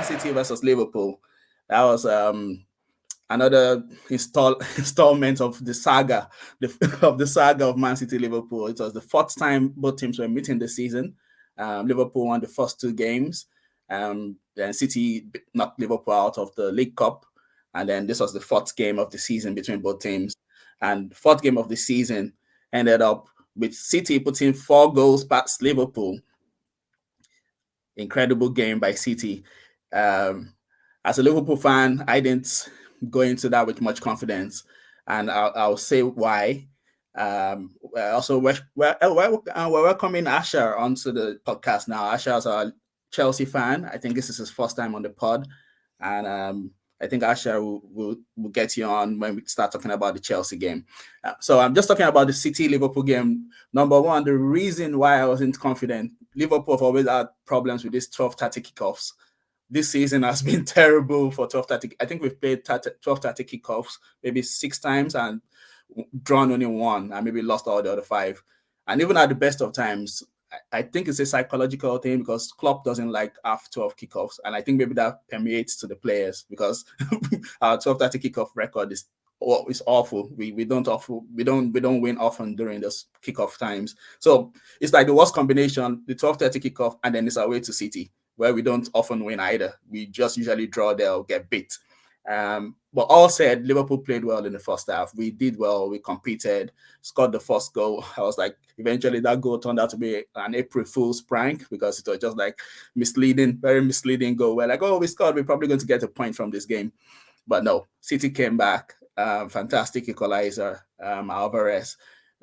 Man City versus Liverpool. That was another installment of the saga, of the saga of Man City Liverpool. It was the fourth time both teams were meeting this season. Liverpool won the first two games. Then City knocked Liverpool out of the League Cup. And then this was the fourth game of the season between both teams. And the fourth game of the season ended up with City putting 4 goals past Liverpool. Incredible game by City. As a Liverpool fan, I didn't go into that with much confidence. And I'll say why. Also, we're welcoming Asher onto the podcast now. Asher is a Chelsea fan. I think this is his first time on the pod. And I think Asher will get you on when we start talking about the Chelsea game. So I'm just talking about the City-Liverpool game. Number one, the reason why I wasn't confident, Liverpool have always had problems with these 12:30 kickoffs. This season has been terrible for 12:30. I think we've played 12:30 kickoffs maybe 6 times and drawn only 1 and maybe lost all the other 5. And even at the best of times, I think it's a psychological thing because Klopp doesn't like half 12 kickoffs. And I think maybe that permeates to the players because our 12:30 kickoff record is awful. We don't win often during those kickoff times. So it's like the worst combination, the 12:30 kickoff, and then it's away to City, where we don't often win either. We just usually draw there or get beat. But all said, Liverpool played well in the first half. We did well. We competed, scored the first goal. I was like, eventually that goal turned out to be an April Fool's prank because it was just like misleading, very misleading goal. We're like, oh, we scored. We're probably going to get a point from this game. But no, City came back. Fantastic equalizer, Alvarez.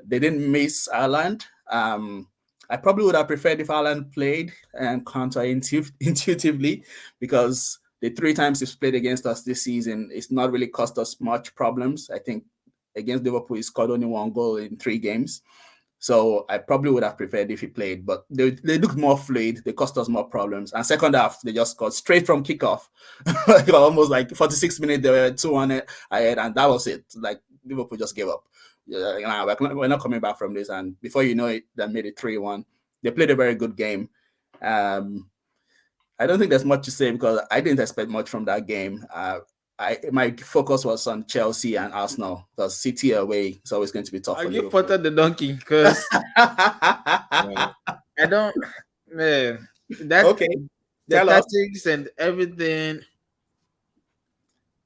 They didn't miss Haaland. I probably would have preferred if Haaland played counterintuitively because the 3 times he's played against us this season, it's not really cost us much problems. I think against Liverpool, he scored only 1 goal in 3 games. So I probably would have preferred if he played, but they looked more fluid. They cost us more problems. And second half, they just scored straight from kickoff. Almost like 46 minutes, they were 2-1 ahead, and that was it. Like Liverpool just gave up. We're not coming back from this. And before you know it, they made it 3-1. They played a very good game. I don't think there's much to say because I didn't expect much from that game. My focus was on Chelsea and Arsenal because City away is always going to be tough. I give Potter the donkey because I don't. Man, that's okay. The tactics and everything.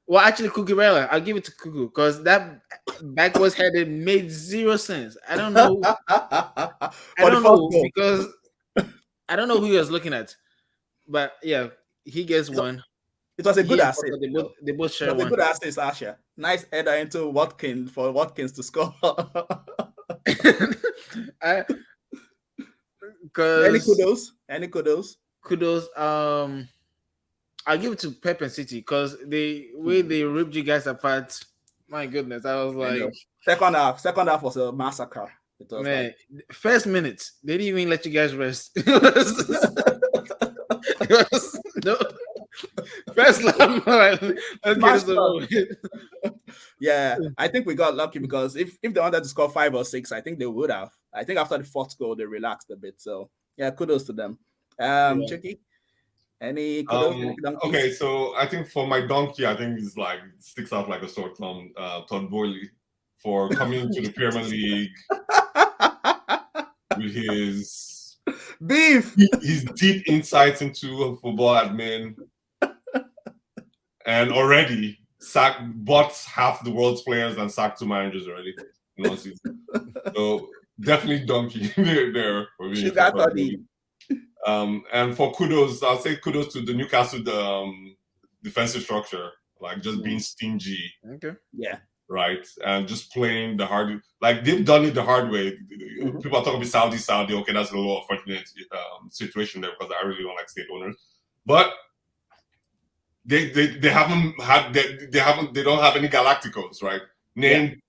Well, actually, Cucurella, I'll give it to Cuckoo because that backwards headed made 0 sense. I don't know. Because I don't know who he was looking at. But yeah, he gets 1. It was a good assist. They both share 1. It was a good assist, Asher. Nice header into Watkins for Watkins to score. Any kudos? Kudos. I'll give it to Pep and City because the way they ripped you guys apart. My goodness, I was like, second half was a massacre. It was man, first minutes they didn't even let you guys rest. No. First lap, let's get it. Yeah, I think we got lucky because if they wanted to score 5 or 6, I think they would have. I think after the 4th goal, they relaxed a bit. So yeah, kudos to them. Chicky, any kudos? Okay, so I think for my donkey, I think it's like sticks out like a sore thumb. Todd Boehly for coming into the Premier League with his beef, his deep insights into football admin, and already bought half the world's players and sacked 2 managers already in 1 season. So definitely donkey there for me. And for kudos, I'll say kudos to the Newcastle defensive structure, like just being stingy. Okay. Yeah. Right, and just playing the hard, like they've done it the hard way. People are talking about Saudi. Okay, that's a little unfortunate situation there because I really don't like state owners, but they don't have any Galacticos, right? Name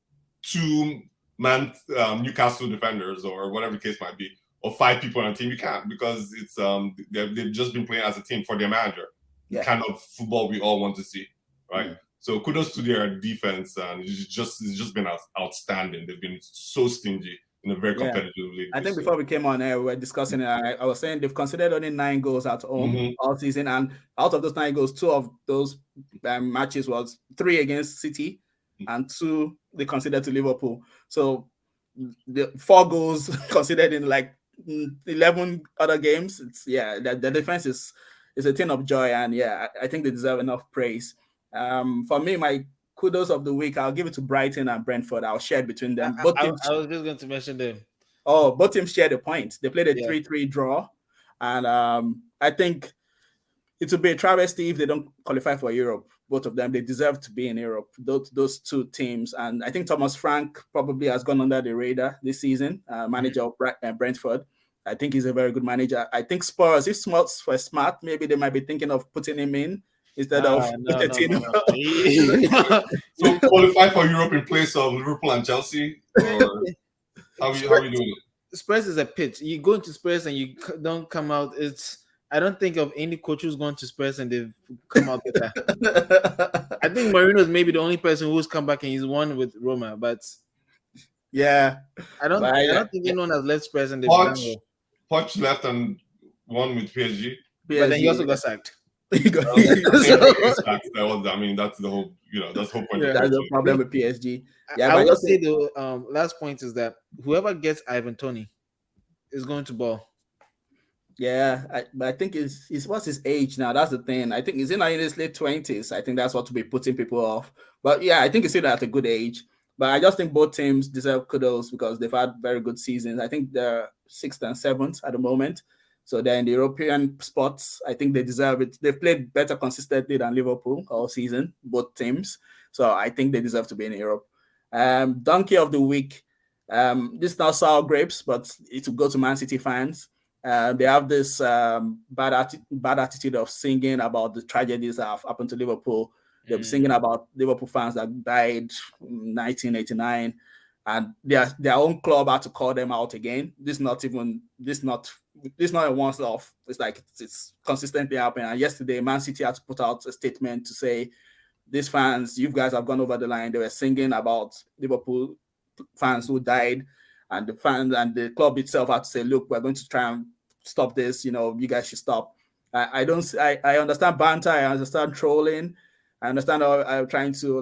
2-man Newcastle defenders or whatever the case might be, or 5 people on a team. You can't because it's they've just been playing as a team for their manager. The kind of football we all want to see, right? Yeah. So kudos to their defense, and it's just been outstanding. They've been so stingy. in a very competitive league. I think before we came on air, we were discussing it. I was saying they've considered only 9 goals at home all season, and out of those 9 goals, 2 of those matches was 3 against City, and 2 they considered to Liverpool. So the 4 goals considered in like 11 other games. The defense is a thing of joy, and I think they deserve enough praise. For me, my kudos of the week, I'll give it to Brighton and Brentford. I'll share it between them. I was just going to mention them. Oh, both teams shared a point. They played a 3-3 draw, and I think it would be a travesty if they don't qualify for Europe. Both of them, they deserve to be in Europe. Those 2 teams, and I think Thomas Frank probably has gone under the radar this season. Manager of Brentford, I think he's a very good manager. I think Spurs, if Spurs were smart, maybe they might be thinking of putting him in instead of So qualify for Europe in place of Liverpool and Chelsea, or how are you doing it? Spurs is a pitch. You go into Spurs and you don't come out. I don't think of any coach who's gone to Spurs and they've come out better. I think Mourinho is maybe the only person who's come back and he's won with Roma, but I don't think anyone has left Spurs and they've done well. Poch left and won with PSG. But then he also got sacked. That's the whole, that's the whole point. That's the problem with PSG. I would say the last point is that whoever gets Ivan Toney is going to ball. But I think it's what's his age now? That's the thing. I think he's in his late 20s. I think that's what will be putting people off. But I think he's still at a good age. But I just think both teams deserve kudos because they've had very good seasons. I think they're 6th and 7th at the moment. So they're in the European spots. I think they deserve it. They've played better consistently than Liverpool all season, both teams. So I think they deserve to be in Europe. Donkey of the week. This is not sour grapes, but it will go to Man City fans. They have this bad attitude of singing about the tragedies that have happened to Liverpool. They'll be singing about Liverpool fans that died in 1989, and their own club had to call them out again. This not a once-off. It's like it's consistently happening. And yesterday, Man City had to put out a statement to say, "These fans, you guys have gone over the line." They were singing about Liverpool fans who died, and the fans and the club itself had to say, "Look, we're going to try and stop this. You guys should stop." I understand banter. I understand trolling. I understand I'm trying to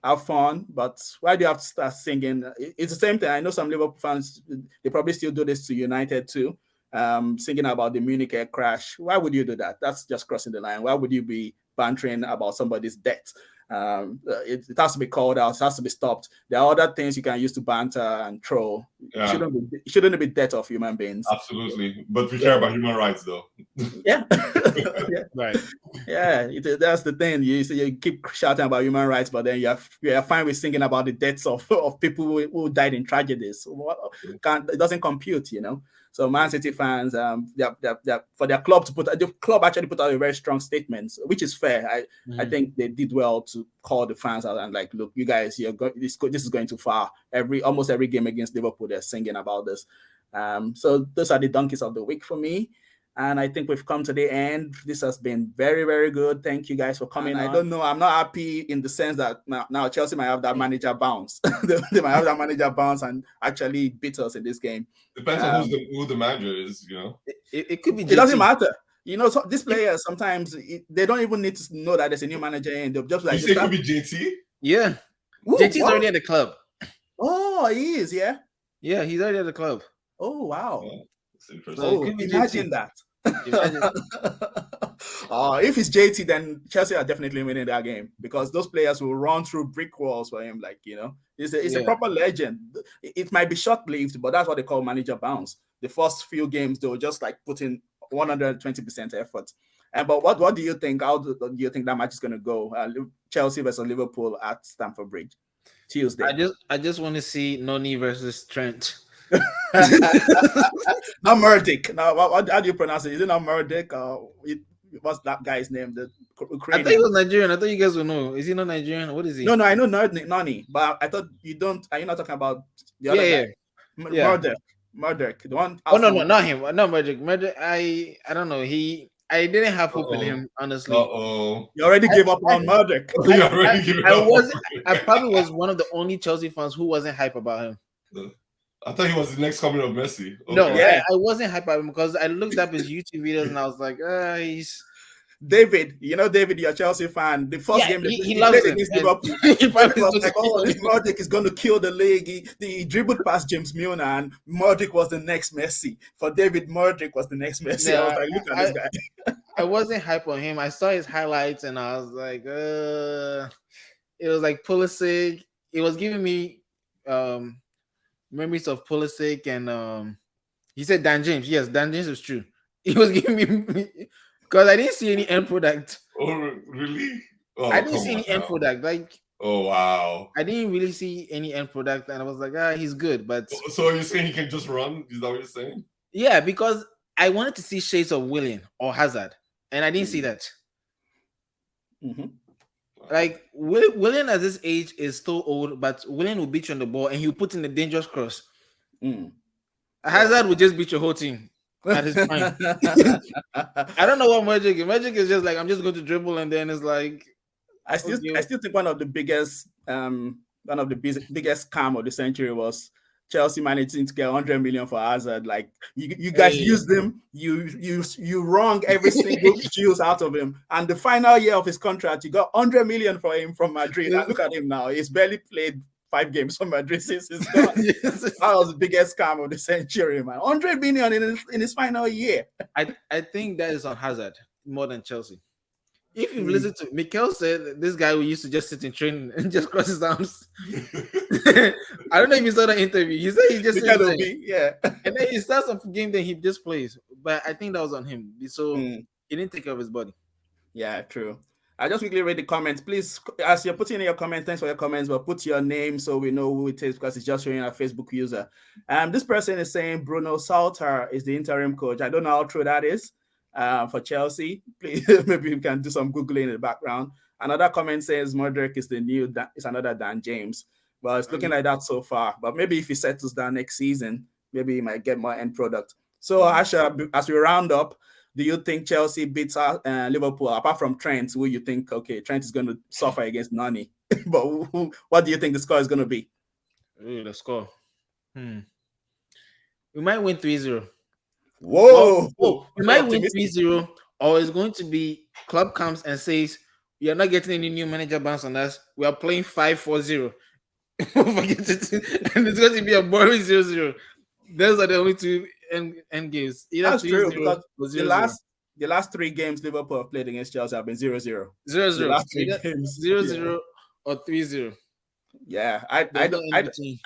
have fun, but why do you have to start singing? It's the same thing. I know some Liverpool fans, they probably still do this to United too, singing about the Munich air crash. Why would you do that? That's just crossing the line. Why would you be bantering about somebody's death? It has to be called out. It has to be stopped. There are other things you can use to banter and troll. It shouldn't be death of human beings. Absolutely. But we care about human rights, though. Right. That's the thing. You keep shouting about human rights, but then you're fine with singing about the deaths of people who died in tragedies. It doesn't compute, So Man City fans, for their club the club actually put out a very strong statement, which is fair. I think they did well to call the fans out and look, you guys, this is going too far. Almost every game against Liverpool, they're singing about this. So those are the donkeys of the week for me. And I think we've come to the end. This has been very, very good. Thank you guys for coming. I don't know. I'm not happy in the sense that now Chelsea might have that manager bounce. They might have that manager bounce and actually beat us in this game. Depends on who the manager is, It could be. It doesn't matter. So these players sometimes they don't even need to know that there's a new manager in. They'll just you say it could be JT? Yeah. JT's already at the club. Oh, he is, yeah? Yeah, he's already at the club. Oh, wow. Yeah, that's interesting. So imagine that. If it's JT, then Chelsea are definitely winning that game because those players will run through brick walls for him. He's a proper legend. It might be short-lived, but that's what they call manager bounce. The first few games, they will just put in 120% effort. But what do you think? How do you think that match is going to go? Chelsea versus Liverpool at Stamford Bridge, Tuesday. I just want to see Noni versus Trent. Not Murdick. Now, how do you pronounce it? Is it not Murdick? What's that guy's name? The Ukrainian. I thought he was Nigerian. I thought you guys would know. Is he not Nigerian? What is he? No, I know Noni, but I thought you don't. Are you not talking about the other guy? Murdick. The one. Oh no, not him. No, Murdick. I don't know. I didn't have hope in him, honestly. You already gave up on Murdick. I probably was one of the only Chelsea fans who wasn't hype about him. I thought he was the next coming of Messi. Okay. No, I wasn't hyped about him because I looked up his YouTube videos and I was like, he's David. You know, David, you're a Chelsea fan. The first game he he loves played him. against Liverpool, he was like, "Oh, this Modric is going to kill the league." He dribbled past James Milner, and Modric was the next Messi. For David, Modric was the next Messi. I was like, "Look at this guy." I wasn't hyped on him. I saw his highlights and I was like, it was like Pulisic. It was giving me memories of Pulisic and he said Dan James. Yes, Dan James was true. He was giving me because I didn't see any end product. Oh, really? Oh, I didn't see any end product. Like, oh wow, I didn't really see any end product, and I was like, he's good. But so you're saying he can just run? Is that what you're saying? Yeah, because I wanted to see shades of Willian or Hazard, and I didn't see that. Mm-hmm. Like Willian at this age is still old, but Willian will beat you on the ball and he'll put in a dangerous cross. Hazard will just beat your whole team at his prime. I don't know what Magic is. Magic is just like, I'm just going to dribble, and then it's like I still think one of the biggest scam of the century was Chelsea managing to get 100 million for Hazard. Like you guys used him, you wrung every single juice out of him, and the final year of his contract, you got 100 million for him from Madrid. And look at him now; he's barely played 5 games for Madrid since he's gone. That was the biggest scam of the century, man. 100 million in his final year. I think that is on Hazard more than Chelsea. If you've listened to Mikel said, this guy who used to just sit in training and just cross his arms. I don't know if you saw that interview. He said he just sits there. And then he starts a game, then he just plays. But I think that was on him. So he didn't take care of his body. Yeah, true. I just quickly read the comments. Please, as you're putting in your comments, thanks for your comments, but put your name so we know who it is, because it's just showing a Facebook user. This person is saying Bruno Salter is the interim coach. I don't know how true that is. For Chelsea, please, maybe you can do some Googling in the background. Another comment says Modric is is another Dan James. Well, it's looking like that so far, but maybe if he settles down next season, maybe he might get more end product. So Asha, as we round up, do you think Chelsea beats Liverpool, apart from Trent, who you think, okay, Trent is going to suffer against Nani, but what do you think the score is going to be? The score? We might win 3-0. Whoa! We might win 3-0, or it's going to be club comes and says, we are not getting any new manager bans on us. We are playing 5-4-0. Forget it. And it's going to be a boring 0-0. Those are the only two end games. That's true, because the last 3 games Liverpool have played against Chelsea have been 0-0. 0-0. The last 3 games. 0-0 or 3-0. Yeah, I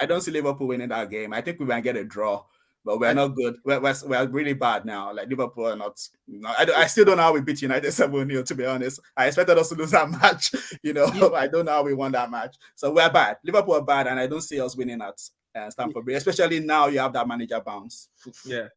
don't see Liverpool winning that game. I think we might get a draw. But we're not good. We're really bad now. Like Liverpool are not. I still don't know how we beat United 7-0. To be honest, I expected us to lose that match. I don't know how we won that match. So we're bad. Liverpool are bad, and I don't see us winning at Stamford Bridge. Especially now, you have that manager bounce. Yeah.